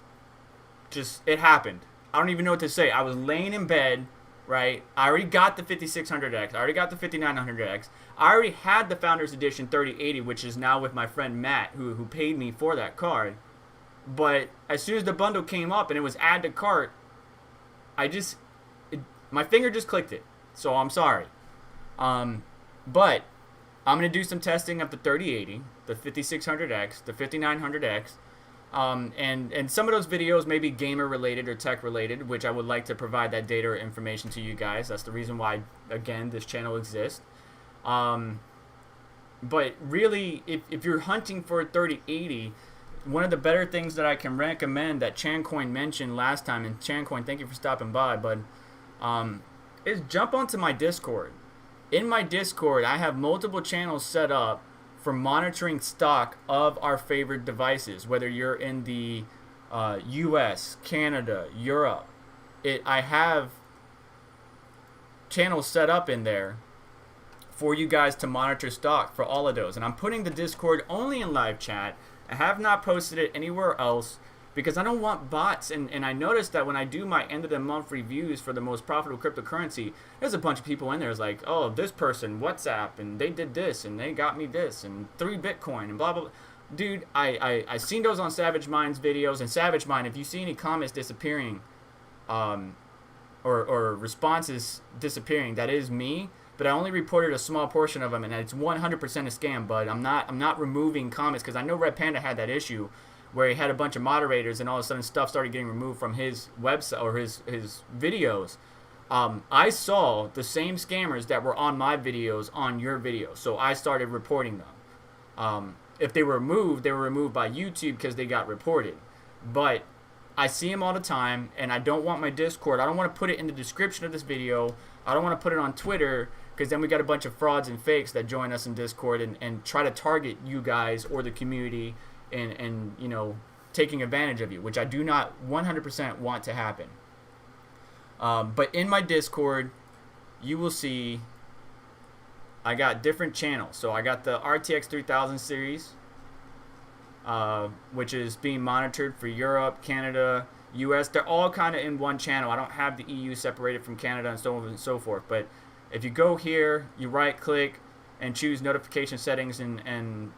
Just it happened. I don't even know what to say. I was laying in bed, right? I already got the 5600X. I already got the 5900X. I already had the Founders Edition 3080, which is now with my friend Matt, who paid me for that card. But as soon as the bundle came up and it was add to cart, my finger just clicked it. So I'm sorry. But I'm going to do some testing of the 3080, the 5600X, the 5900X. And some of those videos may be gamer related or tech related, which I would like to provide that data or information to you guys. That's the reason why, again, this channel exists. But really, if you're hunting for a 3080, one of the better things that I can recommend that Chancoin mentioned last time, and Chancoin, thank you for stopping by, bud, is jump onto my Discord. In my Discord, I have multiple channels set up for monitoring stock of our favorite devices, whether you're in the US, Canada, Europe. I have channels set up in there for you guys to monitor stock for all of those. And I'm putting the Discord only in live chat. I have not posted it anywhere else because I don't want bots. And I noticed that when I do my end of the month reviews for the most profitable cryptocurrency, there's a bunch of people in there. It's like, oh, this person, WhatsApp, and they did this, and they got me this, and 3 Bitcoin, and blah, blah, blah. Dude, I seen those on Savage Mind's videos. And Savage Mind, if you see any comments disappearing or responses disappearing, that is me. But I only reported a small portion of them, and it's 100% a scam. But I'm not removing comments because I know Red Panda had that issue where he had a bunch of moderators, and all of a sudden stuff started getting removed from his website or his videos. I saw the same scammers that were on my videos on your videos, so I started reporting them. if they were removed by YouTube because they got reported. But I see them all the time, and I don't want my Discord. I don't want to put it in the description of this video. I don't want to put it on Twitter, because then we got a bunch of frauds and fakes that join us in Discord and try to target you guys or the community and you know, taking advantage of you, which I do not 100% want to happen. But in my Discord, you will see I got different channels. So I got the RTX 3000 series, which is being monitored for Europe, Canada, US. They're all kind of in one channel. I don't have the EU separated from Canada and so on and so forth. But if you go here, you right click and choose notification settings and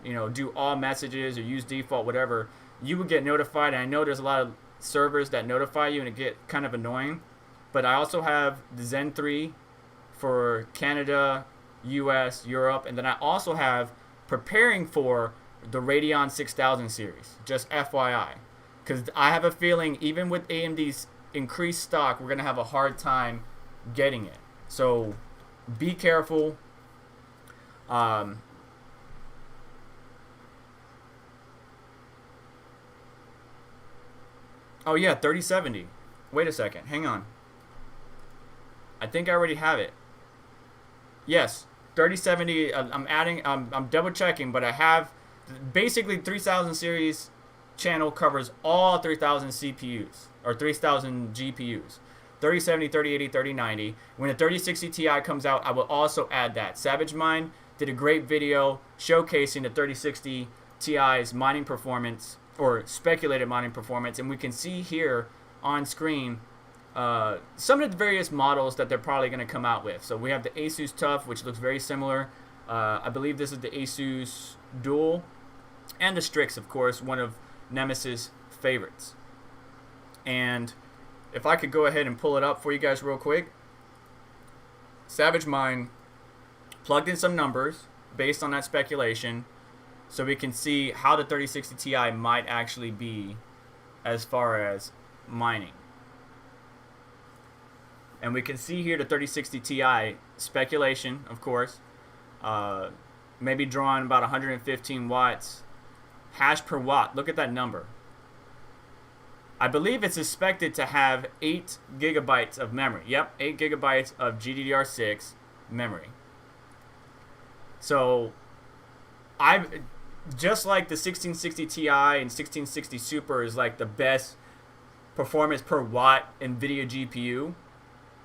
you know, do all messages or use default, whatever, you will get notified. And I know there's a lot of servers that notify you and it get kind of annoying. But I also have the Zen 3 for Canada, US, Europe, and then I also have preparing for the Radeon 6000 series, just FYI, because I have a feeling even with AMD's increased stock, we're going to have a hard time getting it. So be careful. Oh yeah, 3070. Wait a second, hang on. I think I already have it. Yes, 3070. I'm double checking, but I have basically 3000 series channel covers all 3000 CPUs or 3000 GPUs. 3070, 3080, 3090. When the 3060 Ti comes out, I will also add that. Savage Mine did a great video showcasing the 3060 Ti's mining performance, or speculated mining performance, and we can see here on screen some of the various models that they're probably going to come out with. So we have the Asus TUF, which looks very similar. I believe this is the Asus Dual, and the Strix, of course, one of Nemesis' favorites. And if I could go ahead and pull it up for you guys real quick. Savage Mine plugged in some numbers based on that speculation, so we can see how the 3060 Ti might actually be as far as mining. And we can see here the 3060 Ti speculation, of course, maybe drawing about 115 watts hash per watt. Look at that number. I believe it's expected to have 8 gigabytes of memory. Yep, 8 gigabytes of GDDR6 memory. So just like the 1660 Ti and 1660 Super is like the best performance per watt NVIDIA GPU,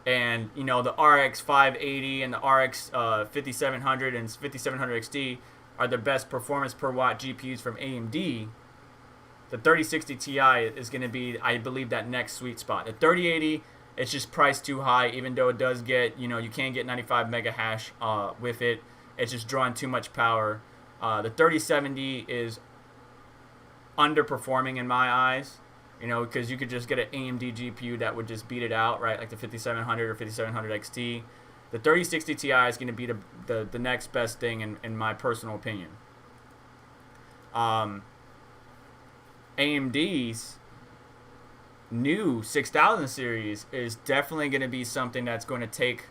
and you know, the RX 580 and the RX 5700 and 5700 XT are the best performance per watt GPUs from AMD. The 3060 Ti is going to be, I believe, that next sweet spot. The 3080, it's just priced too high, even though it does get, you know, you can get 95 mega hash with it. It's just drawing too much power. The 3070 is underperforming in my eyes, you know, because you could just get an AMD GPU that would just beat it out, right? Like the 5700 or 5700 XT. The 3060 Ti is going to be the next best thing in my personal opinion. AMD's new 6000 series is definitely going to be something that's going to take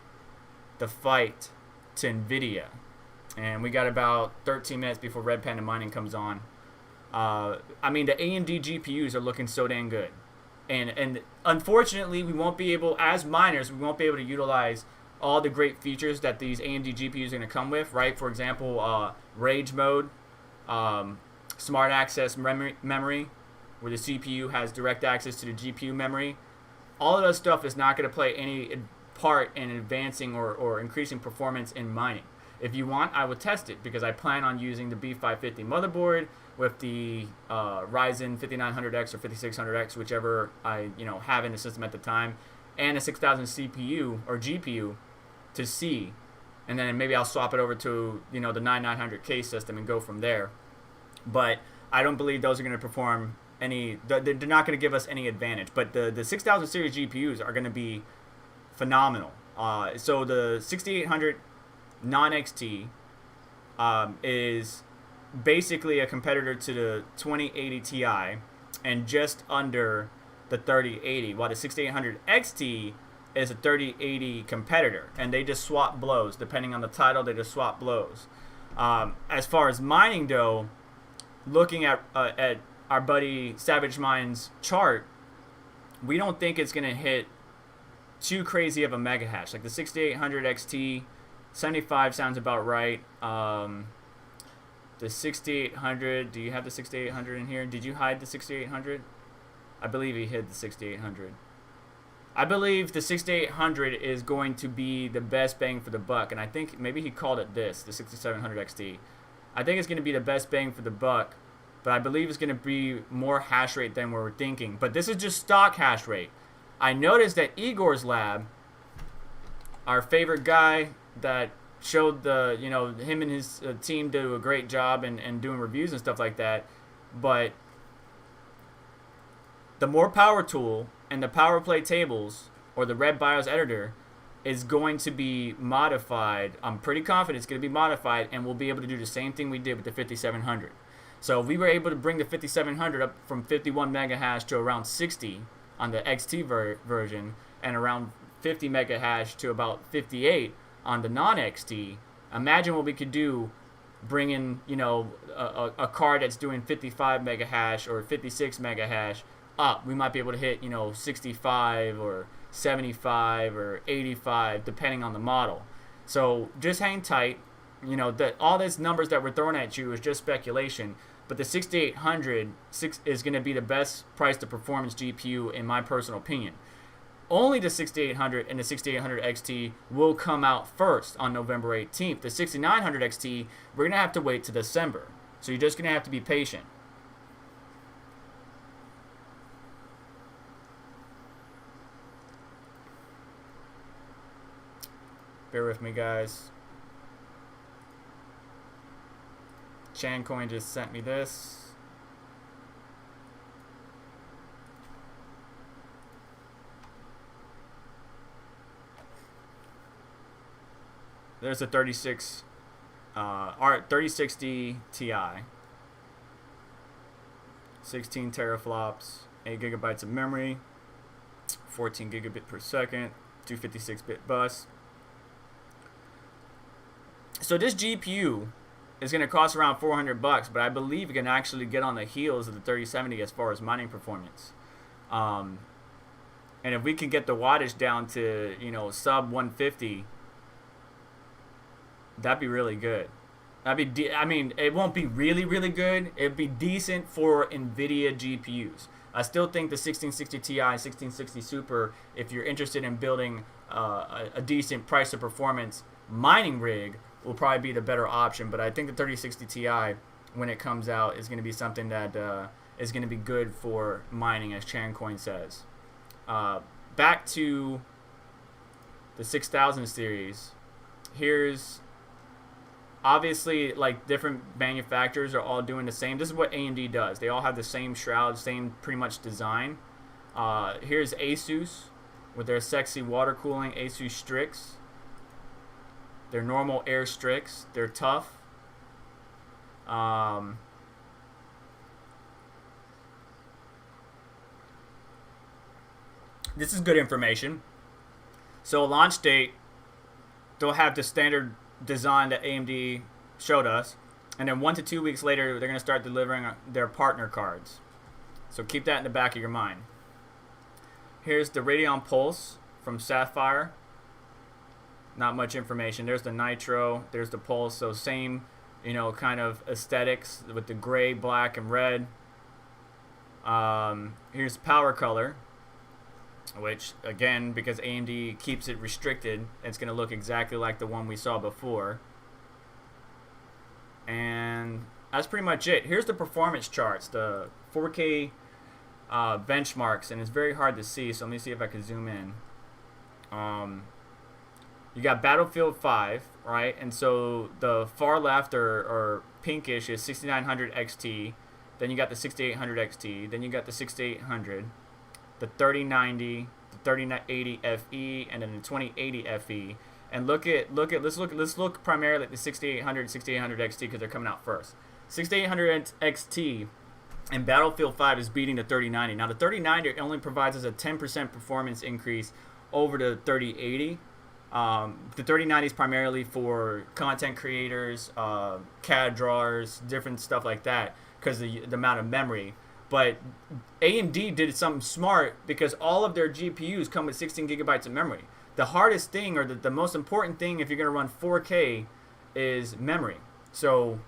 the fight to Nvidia. And we got about 13 minutes before Red Panda Mining comes on. I mean, the AMD GPUs are looking so dang good. And unfortunately, we won't be able, as miners, we won't be able to utilize all the great features that these AMD GPUs are going to come with, right? For example, Rage Mode, Smart Access memory, where the CPU has direct access to the GPU memory. All of that stuff is not going to play any part in advancing or increasing performance in mining. If you want, I will test it, because I plan on using the B550 motherboard with the Ryzen 5900X or 5600X, whichever I have in the system at the time, and a 6000 CPU or GPU to see, and then maybe I'll swap it over to the 9900K system and go from there. But I don't believe those are going to perform any. They're not going to give us any advantage. But the 6000 series GPUs are going to be phenomenal. So the 6800 non-XT is basically a competitor to the 2080 Ti and just under the 3080, while the 6800 XT is a 3080 competitor, and they just swap blows. Depending on the title, they just swap blows. As far as mining though, looking at our buddy Savage Mind's chart, we don't think it's going to hit too crazy of a mega hash. Like the 6800 XT, 75 sounds about right. The 6800, do you have the 6800 in here? Did you hide the 6800? I believe he hid the 6800. I believe the 6800 is going to be the best bang for the buck, and I think maybe he called it this, the 6700 XT. I think it's going to be the best bang for the buck, but I believe it's going to be more hash rate than we were thinking. But this is just stock hash rate. I noticed that Igor's lab, our favorite guy that showed the, you know, him and his team do a great job and doing reviews and stuff like that, but the more power tool and the power play tables or the red BIOS editor is going to be modified. I'm pretty confident it's going to be modified, and we'll be able to do the same thing we did with the 5700. So we were able to bring the 5700 up from 51 mega hash to around 60 on the XT version, and around 50 mega hash to about 58 on the non-XT. Imagine what we could do bringing, you know, a card that's doing 55 mega hash or 56 mega hash up. We might be able to hit, you know, 65 or 75 or 85 depending on the model. So just hang tight. You know, that all these numbers that we're throwing at you is just speculation, but the 6800 is going to be the best price to performance GPU in my personal opinion. Only the 6800 and the 6800 XT will come out first on November 18th. The 6900 XT, we're going to have to wait to December. So you're just going to have to be patient. Bear with me, guys. ChanCoin just sent me this. There's a 3060 Ti, 16 teraflops, 8 gigabytes of memory, 14 gigabit per second, 256-bit bus. So this GPU is going to cost around $400, but I believe it can actually get on the heels of the 3070 as far as mining performance. And if we can get the wattage down to, you know, sub 150, that'd be really good. That'd be I mean, it won't be really, really good. It'd be decent for Nvidia GPUs. I still think the 1660 Ti, 1660 Super, if you're interested in building a decent price to performance mining rig, will probably be the better option. But I think the 3060 Ti, when it comes out, is going to be something that is going to be good for mining, as ChanCoin says. Back to the 6000 series. Here's obviously, like, different manufacturers are all doing the same. This is what AMD does. They all have the same shroud, same pretty much design. Here's Asus with their sexy water cooling Asus Strix. They're normal air Strix. They're tough. This is good information. So launch date, they'll have the standard design that AMD showed us, and then 1 to 2 weeks later they're going to start delivering their partner cards. So keep that in the back of your mind. Here's the Radeon Pulse from Sapphire. Not much information. There's the Nitro, there's the Pulse, so same, you know, kind of aesthetics with the gray, black, and red. Here's PowerColor, which, again, because AMD keeps it restricted, it's going to look exactly like the one we saw before. And that's pretty much it. Here's the performance charts, the 4K benchmarks, and it's very hard to see, so let me see if I can zoom in. You got Battlefield 5, right? And so the far left or pinkish is 6900 XT. Then you got the 6800 XT. Then you got the 6800, the 3090, the 3080 FE, and then the 2080 FE. And let's look primarily at the 6800 XT because they're coming out first. 6800 XT and Battlefield 5 is beating the 3090. Now the 3090 only provides us a 10% performance increase over the 3080. The 3090 is primarily for content creators, CAD drawers, different stuff like that, because the amount of memory. But AMD did something smart because all of their GPUs come with 16 gigabytes of memory. The hardest thing, or the most important thing if you're going to run 4K, is memory. So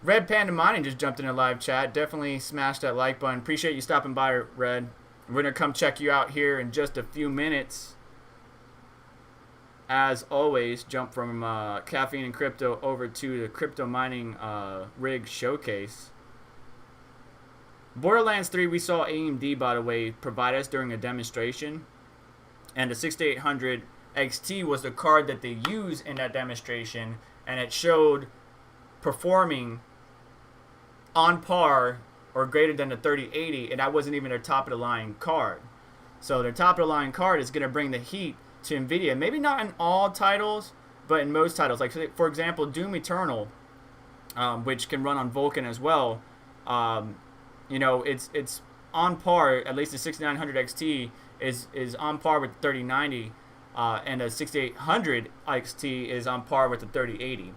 Red Panda Mining just jumped in a live chat. Definitely smash that like button. Appreciate you stopping by, Red. We're going to come check you out here in just a few minutes. As always, jump from caffeine and crypto over to the crypto mining rig showcase. Borderlands 3, we saw AMD, by the way, provide us during a demonstration. And the 6800 XT was the card that they used in that demonstration. And it showed performing on par or greater than the 3080. And that wasn't even their top-of-the-line card. So their top-of-the-line card is going to bring the heat to Nvidia. Maybe not in all titles, but in most titles. Like, for example, Doom Eternal, which can run on Vulkan as well. You know, it's on par. At least the 6900 XT is on par with the 3090, and the 6800 XT is on par with the 3080.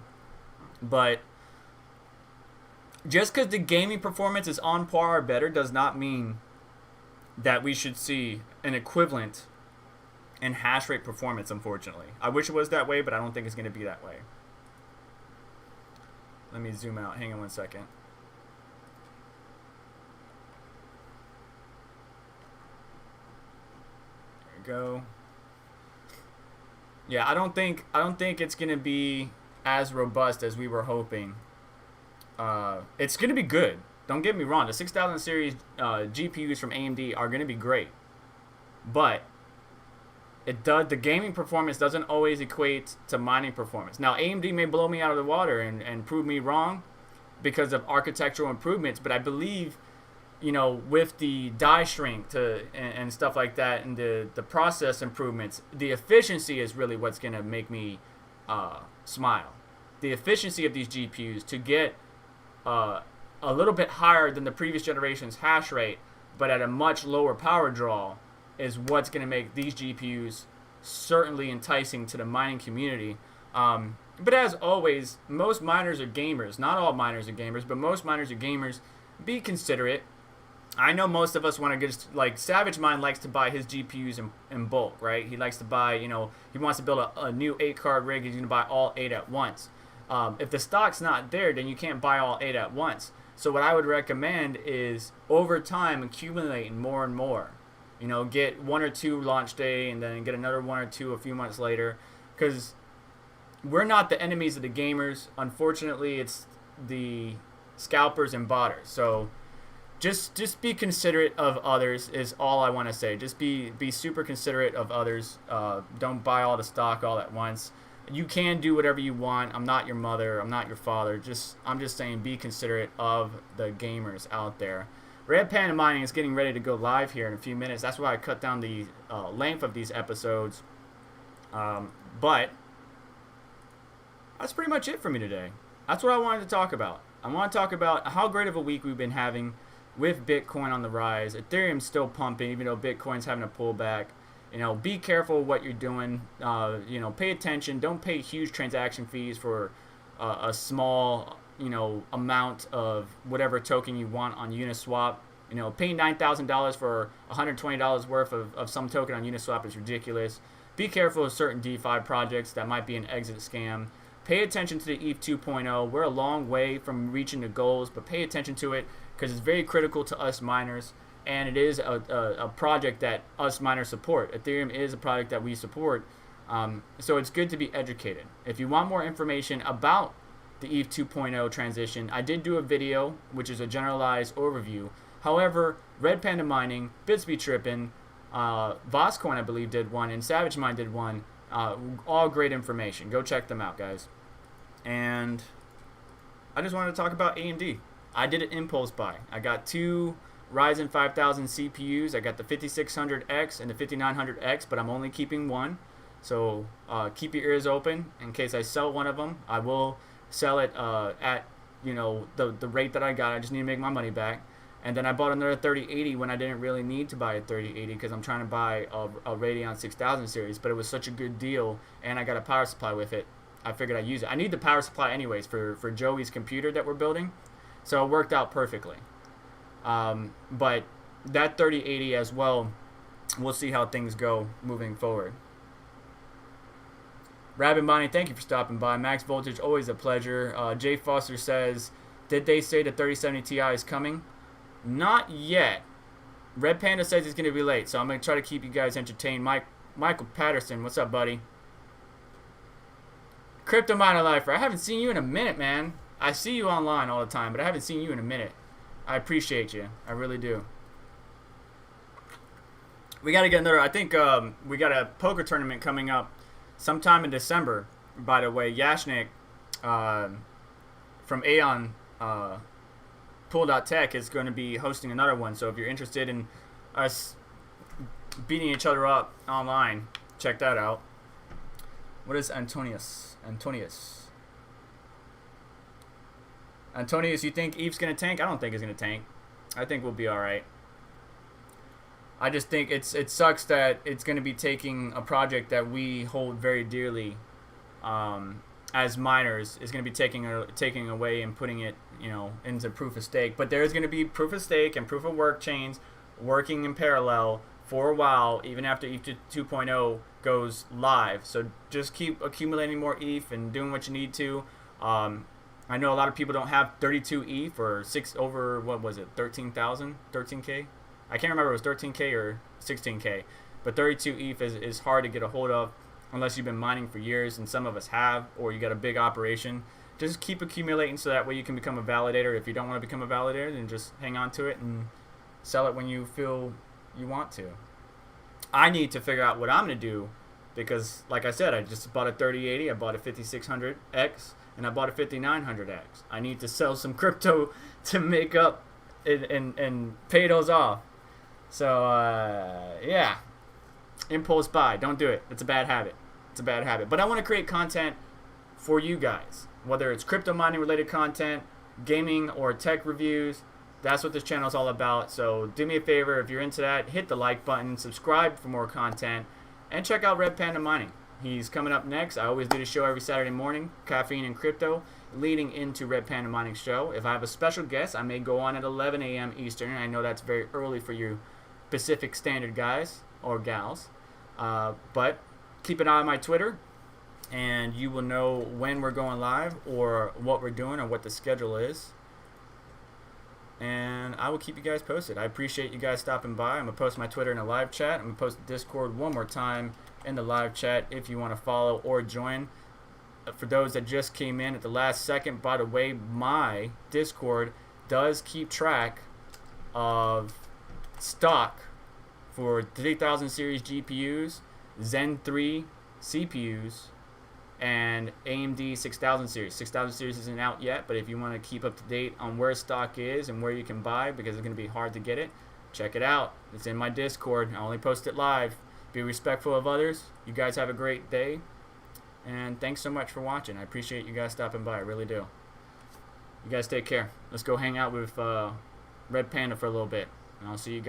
But just because the gaming performance is on par or better does not mean that we should see an equivalent in hash rate performance, unfortunately. I wish it was that way, but I don't think it's going to be that way. Let me zoom out. Hang on one second. Go. Yeah, I don't think it's gonna be as robust as we were hoping. It's gonna be good. Don't get me wrong. The 6000 series GPUs from AMD are gonna be great, but the gaming performance doesn't always equate to mining performance. Now, AMD may blow me out of the water and prove me wrong because of architectural improvements, but I believe, you know, with the die shrink and stuff like that, and the process improvements, the efficiency is really what's going to make me smile. The efficiency of these GPUs to get a little bit higher than the previous generation's hash rate, but at a much lower power draw, is what's going to make these GPUs certainly enticing to the mining community. But as always, most miners are gamers. Not all miners are gamers, but most miners are gamers. Be considerate. I know most of us want to get, like, Savage Mind likes to buy his GPUs in bulk, right? He likes to buy, you know, he wants to build a new 8-card rig. He's going to buy all 8 at once. If the stock's not there, then you can't buy all 8 at once. So what I would recommend is, over time, accumulating more and more. You know, get 1 or 2 launch day and then get another 1 or 2 a few months later. Because we're not the enemies of the gamers. Unfortunately, it's the scalpers and botters. So just be considerate of others is all I want to say. Just be super considerate of others. Don't buy all the stock all at once. You can do whatever you want. I'm not your mother. I'm not your father. I'm just saying, be considerate of the gamers out there. Red Panda Mining is getting ready to go live here in a few minutes. That's why I cut down the length of these episodes. But that's pretty much it for me today. That's what I wanted to talk about. I want to talk about how great of a week we've been having with Bitcoin on the rise. Ethereum's still pumping, even though Bitcoin's having a pullback. You know, be careful what you're doing. You know, pay attention. Don't pay huge transaction fees for a small, you know, amount of whatever token you want on Uniswap. You know, paying $9,000 for $120 worth of some token on Uniswap is ridiculous. Be careful of certain DeFi projects that might be an exit scam. Pay attention to the ETH 2.0. We're a long way from reaching the goals, but pay attention to it because it's very critical to us miners, and it is a project that us miners support. Ethereum is a project that we support, so it's good to be educated. If you want more information about the ETH 2.0 transition, I did do a video, which is a generalized overview. However, Red Panda Mining, Bitsby Trippin', Voscoin, I believe, did one, and Savage Mind did one. All great information. Go check them out, guys. And I just wanted to talk about AMD. I did an impulse buy. I got 2 Ryzen 5000 CPUs. I got the 5600X and the 5900X, but I'm only keeping one. So keep your ears open in case I sell one of them. I will sell it at, you know, the rate that I got. I just need to make my money back. And then I bought another 3080 when I didn't really need to buy a 3080 because I'm trying to buy a Radeon 6000 series, but it was such a good deal, and I got a power supply with it. I figured I'd use it. I need the power supply anyways for Joey's computer that we're building, so it worked out perfectly. But that 3080 as well, we'll see how things go moving forward. Rabbit Bonnie, thank you for stopping by. Max Voltage, always a pleasure. Jay Foster says, did they say the 3070 Ti is coming? Not yet. Red Panda says he's going to be late, so I'm going to try to keep you guys entertained. Michael Patterson, what's up, buddy? Crypto Miner Lifer, I haven't seen you in a minute, man. I see you online all the time, but I haven't seen you in a minute. I appreciate you. I really do. We got to get another, I think we got a poker tournament coming up sometime in December, by the way. Yashnik from Aeon Pool.tech is going to be hosting another one. So if you're interested in us beating each other up online, check that out. What is Antonius, you think ETH's going to tank? I don't think it's going to tank. I think we'll be all right. I just think it sucks that it's going to be taking a project that we hold very dearly as miners, is going to be taking away and putting it, you know, into proof of stake. But there's going to be proof of stake and proof of work chains working in parallel for a while, even after ETH 2.0 goes live. So just keep accumulating more ETH and doing what you need to. I know a lot of people don't have 32 ETH or what was it, 13K? I can't remember if it was 13K or 16K, but 32 ETH is hard to get a hold of unless you've been mining for years, and some of us have, or you got a big operation. Just keep accumulating so that way you can become a validator. If you don't want to become a validator, then just hang on to it and sell it when you feel you want to. I need to figure out what I'm going to do because, like I said, I just bought a 3080, I bought a 5600X, and I bought a 5900X. I need to sell some crypto to make up and pay those off. So, yeah. Impulse buy. Don't do it. It's a bad habit. But I want to create content for you guys. Whether it's crypto mining related content, gaming, or tech reviews. That's what this channel is all about. So do me a favor. If you're into that, hit the like button. Subscribe for more content. And check out Red Panda Mining. He's coming up next. I always do the show every Saturday morning. Caffeine and Crypto. Leading into Red Panda Mining show. If I have a special guest, I may go on at 11 a.m. Eastern. I know that's very early for you Pacific Standard guys or gals. But keep an eye on my Twitter, and you will know when we're going live or what we're doing or what the schedule is. And I will keep you guys posted. I appreciate you guys stopping by. I'm going to post my Twitter in a live chat. I'm going to post the Discord one more time in the live chat if you want to follow or join. For those that just came in at the last second, by the way, my Discord does keep track of stock for 3000 series GPUs, Zen 3 CPUs, and AMD 6000 series. 6000 series isn't out yet, but if you want to keep up to date on where stock is and where you can buy, because it's going to be hard to get it, check it out. It's in my Discord. I only post it live. Be respectful of others. You guys have a great day, and thanks so much for watching. I appreciate you guys stopping by. I really do. You guys take care. Let's go hang out with Red Panda for a little bit, and I'll see you guys.